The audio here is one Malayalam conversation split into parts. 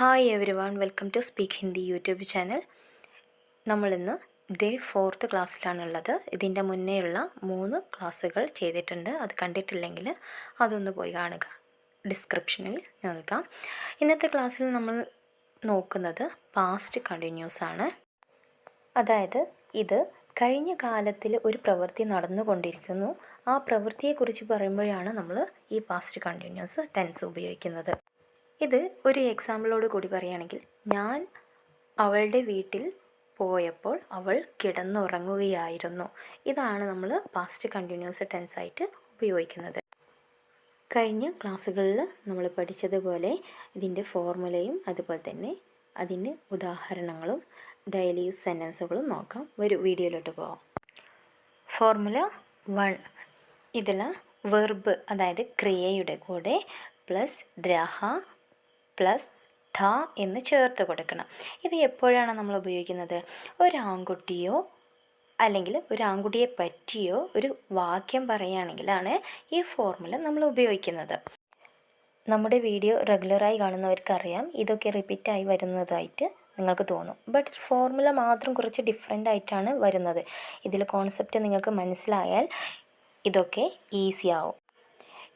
Hi everyone, welcome to speak Hindi YouTube channel. നമ്മളിന്ന് ഡേ 4th ക്ലാസ്സിലാണുള്ളത്. ഇതിൻ്റെ മുന്നേയുള്ള 3 ക്ലാസ്സുകൾ ചെയ്തിട്ടുണ്ട്. അത് കണ്ടിട്ടില്ലെങ്കിൽ അതൊന്ന് പോയി കാണുക, ഡിസ്ക്രിപ്ഷനിൽ നൽകാം. ഇന്നത്തെ ക്ലാസ്സിൽ നമ്മൾ നോക്കുന്നത് പാസ്റ്റ് കണ്ടിന്യൂസ് ആണ്. അതായത് ഇത് കഴിഞ്ഞ കാലത്തിൽ ഒരു പ്രവൃത്തി നടന്നുകൊണ്ടിരിക്കുന്നു, ആ പ്രവൃത്തിയെക്കുറിച്ച് പറയുമ്പോഴാണ് നമ്മൾ ഈ പാസ്റ്റ് കണ്ടിന്യൂസ് ടെൻസ് ഉപയോഗിക്കുന്നത്. ഇത് ഒരു എക്സാമ്പിളോട് കൂടി പറയുകയാണെങ്കിൽ, ഞാൻ അവളുടെ വീട്ടിൽ പോയപ്പോൾ അവൾ കിടന്നുറങ്ങുകയായിരുന്നു. ഇതാണ് നമ്മൾ പാസ്റ്റ് കണ്ടിന്യൂസ് ടെൻസായിട്ട് ഉപയോഗിക്കുന്നത്. കഴിഞ്ഞ ക്ലാസ്സുകളിൽ നമ്മൾ പഠിച്ചതുപോലെ ഇതിൻ്റെ ഫോർമുലയും അതുപോലെ തന്നെ അതിന് ഉദാഹരണങ്ങളും ഡെയിലി യൂസ് സെൻറ്റൻസുകളും നോക്കാം. ഒരു വീഡിയോയിലോട്ട് പോകാം. ഫോർമുല 1, ഇതിൽ വെർബ് അതായത് ക്രിയയുടെ കൂടെ പ്ലസ് രഹ പ്ലസ് ധ എന്ന് ചേർത്ത് കൊടുക്കണം. ഇത് എപ്പോഴാണ് നമ്മൾ ഉപയോഗിക്കുന്നത്? ഒരു ആൺകുട്ടിയോ അല്ലെങ്കിൽ ഒരു ആൺകുട്ടിയെ പറ്റിയോ ഒരു വാക്യം പറയുകയാണെങ്കിലാണ് ഈ ഫോർമുല നമ്മൾ ഉപയോഗിക്കുന്നത്. നമ്മുടെ വീഡിയോ റെഗുലറായി കാണുന്നവർക്കറിയാം, ഇതൊക്കെ റിപ്പീറ്റായി വരുന്നതായിട്ട് നിങ്ങൾക്ക് തോന്നും. ബട്ട് ഫോർമുല മാത്രം കുറച്ച് ഡിഫറെൻ്റ് ആയിട്ടാണ് വരുന്നത്. ഇതിൽ കോൺസെപ്റ്റ് നിങ്ങൾക്ക് മനസ്സിലായാൽ ഇതൊക്കെ ഈസി ആവും.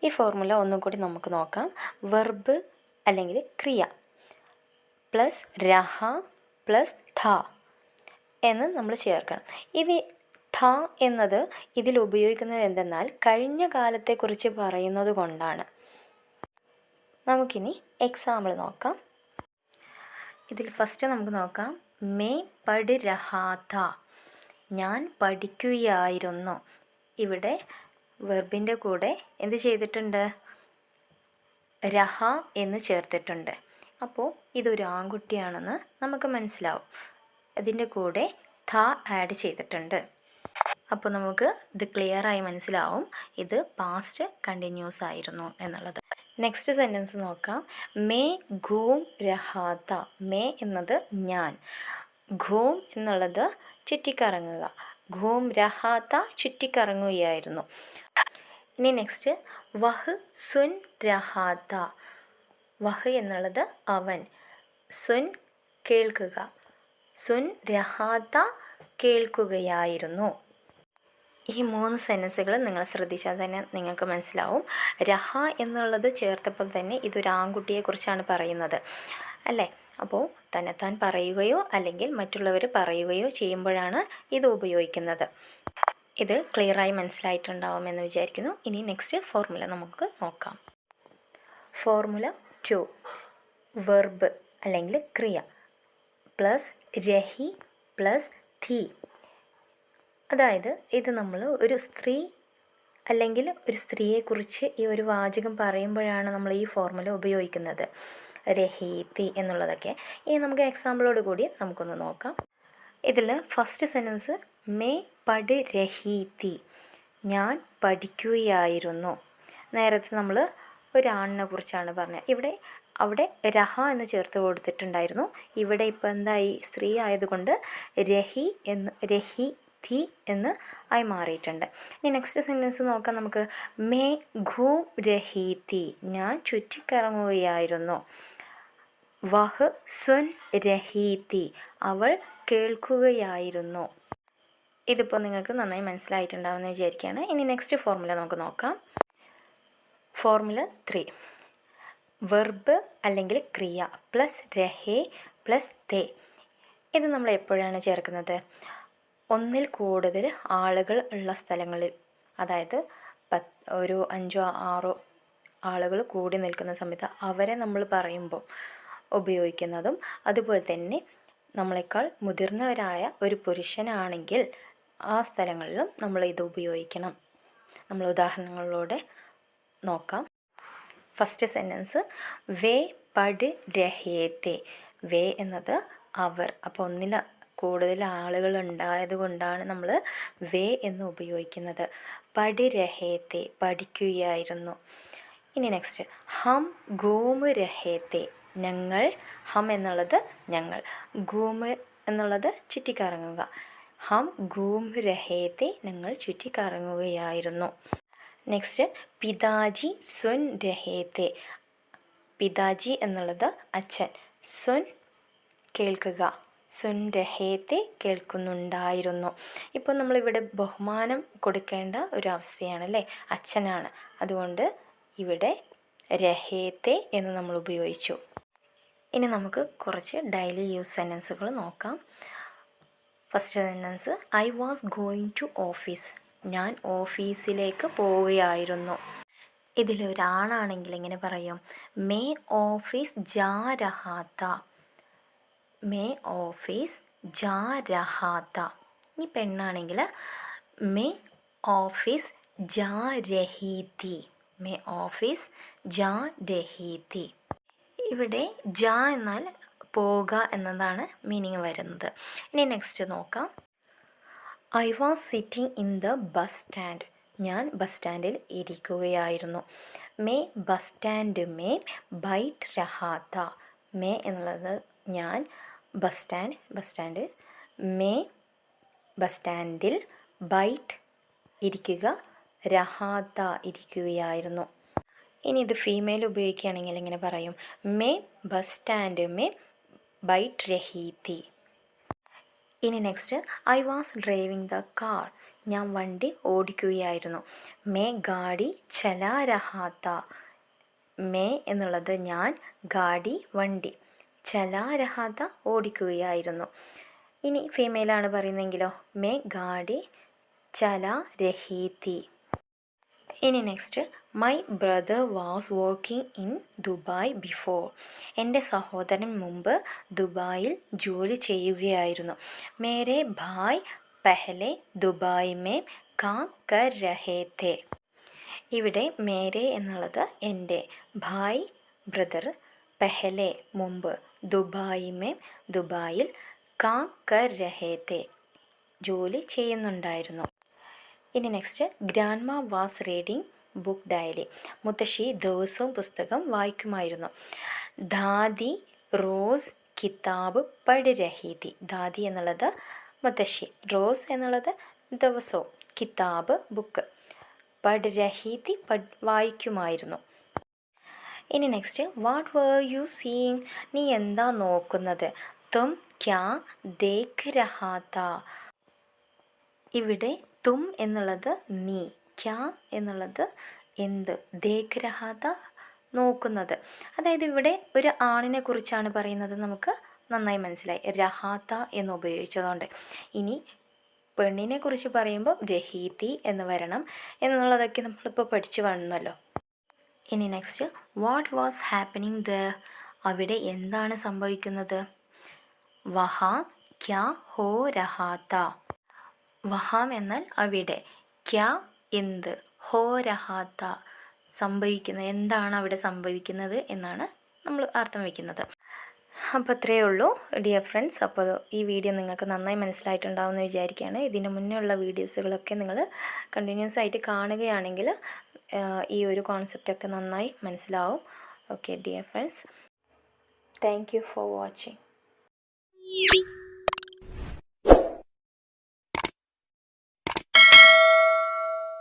ഈ ഫോർമുല ഒന്നും കൂടി നമുക്ക് നോക്കാം. വെർബ് അല്ലെങ്കിൽ ക്രിയ പ്ലസ് രഹ പ്ലസ് ധ എന്ന് നമ്മൾ ചേർക്കണം. ഇത് ധ എന്നത് ഇതിൽ ഉപയോഗിക്കുന്നത് എന്തെന്നാൽ കഴിഞ്ഞ കാലത്തെക്കുറിച്ച് പറയുന്നത് കൊണ്ടാണ്. നമുക്കിനി എക്സാമ്പിൾ നോക്കാം. ഇതിൽ ഫസ്റ്റ് നമുക്ക് നോക്കാം. മേ പഠ് രഹാ ഥ, ഞാൻ പഠിക്കുകയായിരുന്നു. ഇവിടെ വെർബിൻ്റെ കൂടെ എന്ത് ചെയ്തിട്ടുണ്ട്? രഹ എന്ന് ചേർത്തിട്ടുണ്ട്. അപ്പോൾ ഇതൊരു ആൺകുട്ടിയാണെന്ന് നമുക്ക് മനസ്സിലാവും. അതിൻ്റെ കൂടെ ഥ ആഡ് ചെയ്തിട്ടുണ്ട്. അപ്പോൾ നമുക്ക് ഇത് ക്ലിയറായി മനസ്സിലാവും ഇത് പാസ്റ്റ് കണ്ടിന്യൂസ് ആയിരുന്നു എന്നുള്ളത്. നെക്സ്റ്റ് സെൻറ്റൻസ് നോക്കാം. മേ ഘൂം രഹാ ഥ, മേ എന്നത് ഞാൻ, ഘൂം എന്നുള്ളത് ചുറ്റിക്കറങ്ങുക, ഘൂം രഹാ ഥ ചുറ്റിക്കറങ്ങുകയായിരുന്നു. ഇനി നെക്സ്റ്റ് വഹ് സുൻ രഹാ ഥ, വഹ് എന്നുള്ളത് അവൻ, സുൻ കേൾക്കുക, സുൻ രഹാ ഥ കേൾക്കുകയായിരുന്നു. ഈ 3 സെൻറ്റൻസുകൾ നിങ്ങൾ ശ്രദ്ധിച്ചാൽ തന്നെ നിങ്ങൾക്ക് മനസ്സിലാവും. രഹ എന്നുള്ളത് ചേർത്തപ്പോൾ തന്നെ ഇതൊരു ആൺകുട്ടിയെക്കുറിച്ചാണ് പറയുന്നത് അല്ലേ? അപ്പോൾ തന്നെത്താൻ പറയുകയോ അല്ലെങ്കിൽ മറ്റുള്ളവർ പറയുകയോ ചെയ്യുമ്പോഴാണ് ഇത് ഉപയോഗിക്കുന്നത്. ഇത് ക്ലിയറായി മനസ്സിലായിട്ടുണ്ടാവുമെന്ന് വിചാരിക്കുന്നു. ഇനി നെക്സ്റ്റ് ഫോർമുല നമുക്ക് നോക്കാം. ഫോർമുല 2, വെർബ് അല്ലെങ്കിൽ ക്രിയ പ്ലസ് രഹി പ്ലസ് ധി. അതായത് ഇത് നമ്മൾ ഒരു സ്ത്രീ അല്ലെങ്കിൽ ഒരു സ്ത്രീയെക്കുറിച്ച് ഈ ഒരു വാചകം പറയുമ്പോഴാണ് നമ്മൾ ഈ ഫോർമുല ഉപയോഗിക്കുന്നത്, രഹി തി എന്നുള്ളതൊക്കെ. ഇനി നമുക്ക് എക്സാമ്പിളോട് കൂടി നമുക്കൊന്ന് നോക്കാം. ഇതിൽ ഫസ്റ്റ് സെൻറ്റൻസ് മേ പഠ് രഹി തി, ഞാൻ പഠിക്കുകയായിരുന്നു. നേരത്തെ നമ്മൾ ഒരാണിനെ കുറിച്ചാണ് പറഞ്ഞത്. അവിടെ രഹ എന്ന് ചേർത്ത് കൊടുത്തിട്ടുണ്ടായിരുന്നു. ഇവിടെ ഇപ്പോൾ എന്തായി? സ്ത്രീ ആയതുകൊണ്ട് രഹി തി എന്ന് ആയി മാറിയിട്ടുണ്ട്. ഇനി നെക്സ്റ്റ് സെൻറ്റൻസ് നോക്കാം നമുക്ക്. മേ ഘൂം രഹി തി, ഞാൻ ചുറ്റിക്കറങ്ങുകയായിരുന്നു. വഹ് സുൻ രഹി തി, അവൾ കേൾക്കുകയായിരുന്നു. ഇതിപ്പോൾ നിങ്ങൾക്ക് നന്നായി മനസ്സിലായിട്ടുണ്ടാവുമെന്ന് വിചാരിക്കുകയാണ്. ഇനി നെക്സ്റ്റ് ഫോർമുല നമുക്ക് നോക്കാം. ഫോർമുല 3, വെർബ് അല്ലെങ്കിൽ ക്രിയ പ്ലസ് രഹേ പ്ലസ് തേ. ഇത് നമ്മൾ എപ്പോഴാണ് ചേർക്കുന്നത്? ഒന്നിൽ കൂടുതൽ ആളുകൾ ഉള്ള സ്ഥലങ്ങളിൽ, അതായത് ഒരു 5-6 ആളുകൾ കൂടി നിൽക്കുന്ന സമയത്ത് അവരെ നമ്മൾ പറയുമ്പോൾ ഉപയോഗിക്കുന്നതും, അതുപോലെ തന്നെ നമ്മളെക്കാൾ മുതിർന്നവരായ ഒരു പുരുഷനാണെങ്കിൽ ആ സ്ഥലങ്ങളിലും നമ്മൾ ഇത് ഉപയോഗിക്കണം. നമ്മൾ ഉദാഹരണങ്ങളിലൂടെ നോക്കാം. ഫസ്റ്റ് സെൻറ്റൻസ് വേ പഠ് രഹേ തേ, വേ എന്നത് അവർ, അപ്പോൾ ഒന്നിൽ കൂടുതൽ ആളുകൾ ഉണ്ടായത് കൊണ്ടാണ് നമ്മൾ വേ എന്ന് ഉപയോഗിക്കുന്നത്. പഠ് രഹേ തേ, പഠിക്കുകയായിരുന്നു. ഇനി നെക്സ്റ്റ് ഹം ഘൂം രഹേ തേ, ഞങ്ങൾ, ഹം എന്നുള്ളത് ഞങ്ങൾ, ഘൂം എന്നുള്ളത് ചുറ്റിക്കറങ്ങുക. ഹം ഘൂം രഹേ തേ, ഞങ്ങൾ ചുറ്റിക്കറങ്ങുകയായിരുന്നു. നെക്സ്റ്റ് പിതാജി സുൻ രഹേ തേ, പിതാജി എന്നുള്ളത് അച്ഛൻ, സുൻ കേൾക്കുക, സുൻ രഹേത്തെ കേൾക്കുന്നുണ്ടായിരുന്നു. ഇപ്പോൾ നമ്മളിവിടെ ബഹുമാനം കൊടുക്കേണ്ട ഒരു അവസ്ഥയാണല്ലേ, അച്ഛനാണ്. അതുകൊണ്ട് ഇവിടെ രഹേത്തെ എന്ന് നമ്മൾ ഉപയോഗിച്ചു. ഇനി നമുക്ക് കുറച്ച് ഡെയിലി യൂസ് സെൻറ്റൻസുകൾ നോക്കാം. First sentence, I was going to office. ഞാൻ ഓഫീസിലേക്ക് പോവുകയായിരുന്നു. ഇതിലൊരാണാണെങ്കിൽ എങ്ങനെ പറയും? മേ ഓഫീസ് ജാ രഹാ താ. മേ ഓഫീസ് ജാ രഹാ താ. ഇനി പെണ്ണാണെങ്കിൽ മേ ഓഫീസ് ജാ രഹി തി. മേ ഓഫീസ് ജാ രഹി തി. ഇവിടെ ജാ എന്നാൽ പോവുക എന്നതാണ് മീനിങ് വരുന്നത്. ഇനി നെക്സ്റ്റ് നോക്കാം. I was sitting in the bus stand. ഞാൻ ബസ് സ്റ്റാൻഡിൽ ഇരിക്കുകയായിരുന്നു. May bus stand may byte രഹാ താ. മേ എന്നുള്ളത് ഞാൻ, ബസ് സ്റ്റാൻഡ്, മേ ബസ് സ്റ്റാൻഡിൽ, ബൈറ്റ് ഇരിക്കുക, രഹാ താ ഇരിക്കുകയായിരുന്നു. ഇനി ഇത് ഫീമെയിൽ ഉപയോഗിക്കുകയാണെങ്കിൽ എങ്ങനെ പറയും? May bus stand may byte രഹി തി. ഇനി next, I was driving the car. ഞാൻ വണ്ടി ഓടിക്കുകയായിരുന്നു. മേ ഗാഡി ചലാ രഹാ താ. മേ എന്നുള്ളത് ഞാൻ, ഗാഡി വണ്ടി, ചലാ രഹാ താ ഓടിക്കുകയായിരുന്നു. ഇനി ഫീമെയിലാണ് പറയുന്നതെങ്കിലോ, മേ ഗാഡി ചലാ രഹി തി. ഇനി next, my brother was working in Dubai before. എൻ്റെ സഹോദരൻ മുമ്പ് ദുബായിൽ ജോലി ചെയ്യുകയായിരുന്നു. മേരെ ഭായ് പെഹലെ ദുബായ് മേ കാം കർ രഹേ തെ. ഇവിടെ മേരെ എന്നുള്ളത് എൻ്റെ, ഭായ് ബ്രദർ, പെഹലെ മുമ്പ്, ദുബായ് മേ ദുബായിൽ, കാം കർ രഹേ തെ ജോലി ചെയ്യുന്നുണ്ടായിരുന്നു. ഇനി next, grandma was reading book daily. മുത്തശ്ശി ദിവസവും പുസ്തകം വായിക്കുമായിരുന്നു. ദാദി റോസ് കിതാബ് പഠ് രഹി തി. ദാദി എന്നുള്ളത് മുത്തശ്ശി, റോസ് എന്നുള്ളത് ദിവസവും, കിതാബ് ബുക്ക്, പഠ് രഹി തി വായിക്കുമായിരുന്നു. ഇനി next, what were you seeing. നീ എന്താ നോക്കുന്നത്? തും ക്യാ ദേഖ് രഹാ താ. ഇവിടെ തും എന്നുള്ളത് നീ, ക്യാ എന്നുള്ളത് എന്ത്, ദേഖ് രഹാ താ നോക്കുന്നത്. അതായത് ഇവിടെ ഒരു ആണിനെ കുറിച്ചാണ് പറയുന്നത്, നമുക്ക് നന്നായി മനസ്സിലായി, രഹാ താ എന്ന് ഉപയോഗിച്ചതുകൊണ്ട്. ഇനി പെണ്ണിനെ കുറിച്ച് പറയുമ്പോൾ രഹി തി എന്ന് വരണം എന്നുള്ളതൊക്കെ നമ്മളിപ്പോൾ പഠിച്ചു വന്നല്ലോ. ഇനി next, what was happening there. അവിടെ എന്താണ് സംഭവിക്കുന്നത്? വഹാം ക്യാ ഹോ രഹാ താ. വഹാം എന്നാൽ അവിടെ, ക്യാ എന്ത്, ഹോ രഹാ താ സംഭവിക്കുന്നത്, എന്താണ് അവിടെ സംഭവിക്കുന്നത് എന്നാണ് നമ്മൾ അർത്ഥം വയ്ക്കുന്നത്. അപ്പോൾ അത്രയേ ഉള്ളൂ ഡിയർ ഫ്രണ്ട്സ്. അപ്പോൾ ഈ വീഡിയോ നിങ്ങൾക്ക് നന്നായി മനസ്സിലായിട്ടുണ്ടാവുമെന്ന് വിചാരിക്കുകയാണ്. ഇതിന് മുന്നേ ഉള്ള വീഡിയോസുകളൊക്കെ നിങ്ങൾ കണ്ടിന്യൂസ് ആയിട്ട് കാണുകയാണെങ്കിൽ ഈ ഒരു കോൺസെപ്റ്റൊക്കെ നന്നായി മനസ്സിലാവും. Okay dear friends, thank you for watching.